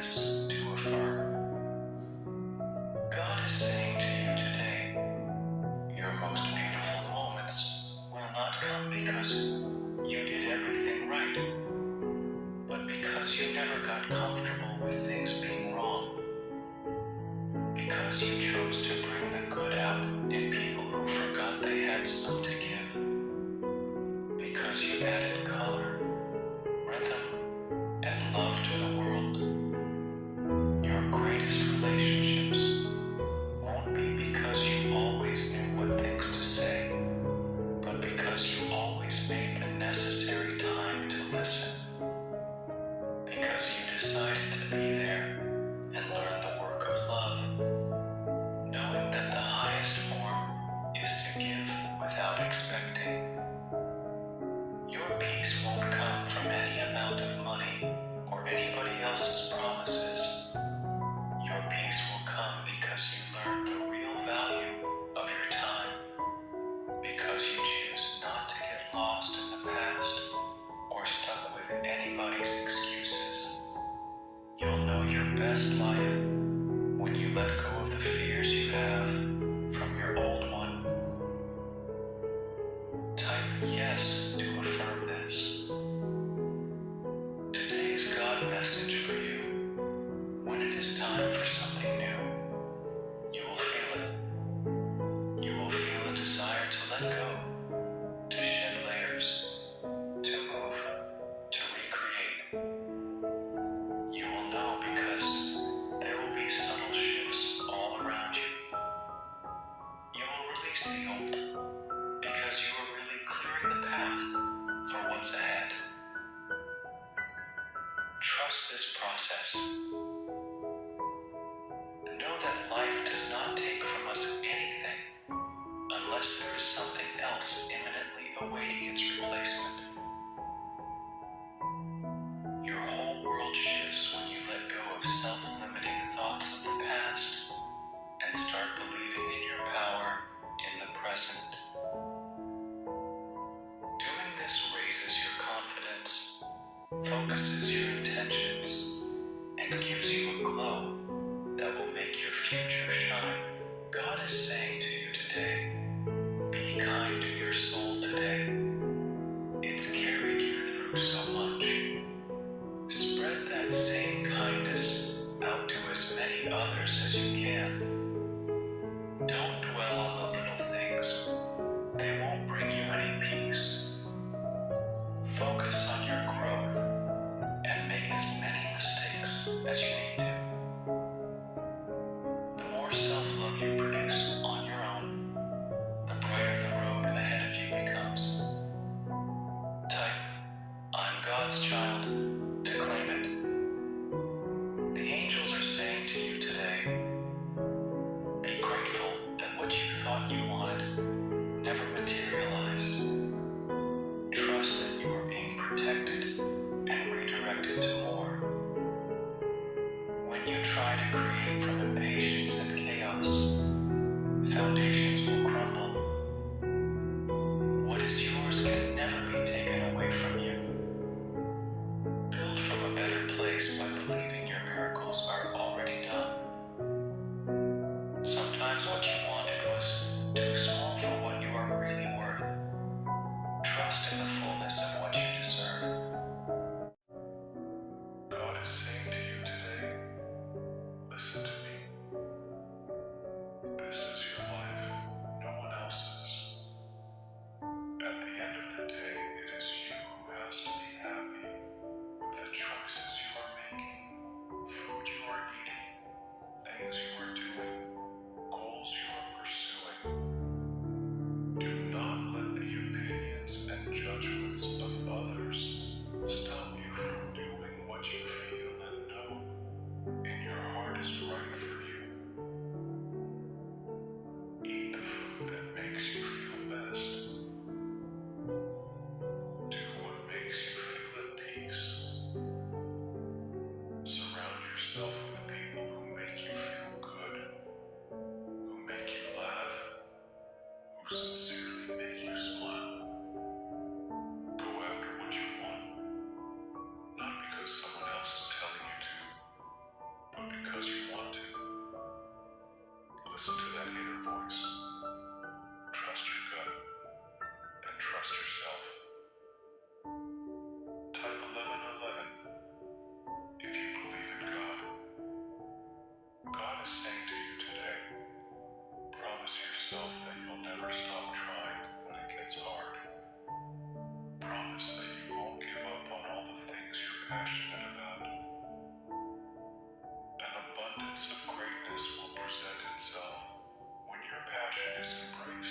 yes to affirm. God is saying to you today, your most beautiful moments will not come because you did everything right, but because you never got comfortable with things being wrong. Because you chose to bring the good out in people who forgot they had some to give. Because you added color, rhythm, and love to the world. Your greatest relationships won't be because you always knew what things to say, but because you always made the necessary time to listen. Because you decided to be there and learn the work of love, knowing that the highest form is to give without expecting. Your peace won't come from any amount of money or anybody else's promises. Your peace will come because you learned the real value of your time, because you choose not to get lost in the past or stuck with anybody's excuses. You'll know your best life when you let go of the fears you have from your old one. Type yes to affirm this. Today's God message for you. When it is time for something new, you will feel it. You will feel a desire to let go, to shed layers, to move, to recreate. You will know because there will be subtle shifts all around you. You will release the old because you are really clearing the path for what's ahead. Trust this process. Know that life does not take from us anything unless there is something else imminently awaiting its replacement. Your whole world shifts when you let go of self-limiting thoughts of the past and start believing in your power in the present. Doing this raises your confidence, focuses your intentions, and gives you a glow that will make your future shine. God is saying to you today, be kind to your soul today. It's carried you through so much. Spread that same kindness out to as many others as you can. Don't dwell on the little things. They won't bring you any peace. Focus on your growth and make as many mistakes as you need to. The more self-love you produce on your own, the brighter the road ahead of you becomes. Type, I'm God's child, to claim it. The angels are saying to you today, be grateful that what you thought you wanted never materialized. Trust that you are being protected and redirected to more. When you try to create from impatience and chaos, foundations will crumble. What is yours can never be taken away from you. Build from a better place by believing your miracles are already done. Sometimes what you wanted was too small for what you are really worth. Trust in the fullness of what you deserve. God is saying to you today, listen to me. This is your life, no one else's. At the end of the day, it is you who has to be happy with the choices you are making, food you are eating, things you are doing, goals you are pursuing. Do not let the opinions and judgments of others stop you from doing what you feel and know in your heart is right for you. Eat the food that makes you feel best. Do what makes you feel at peace. Surround yourself with people who make you feel good. present itself when your passion is embraced.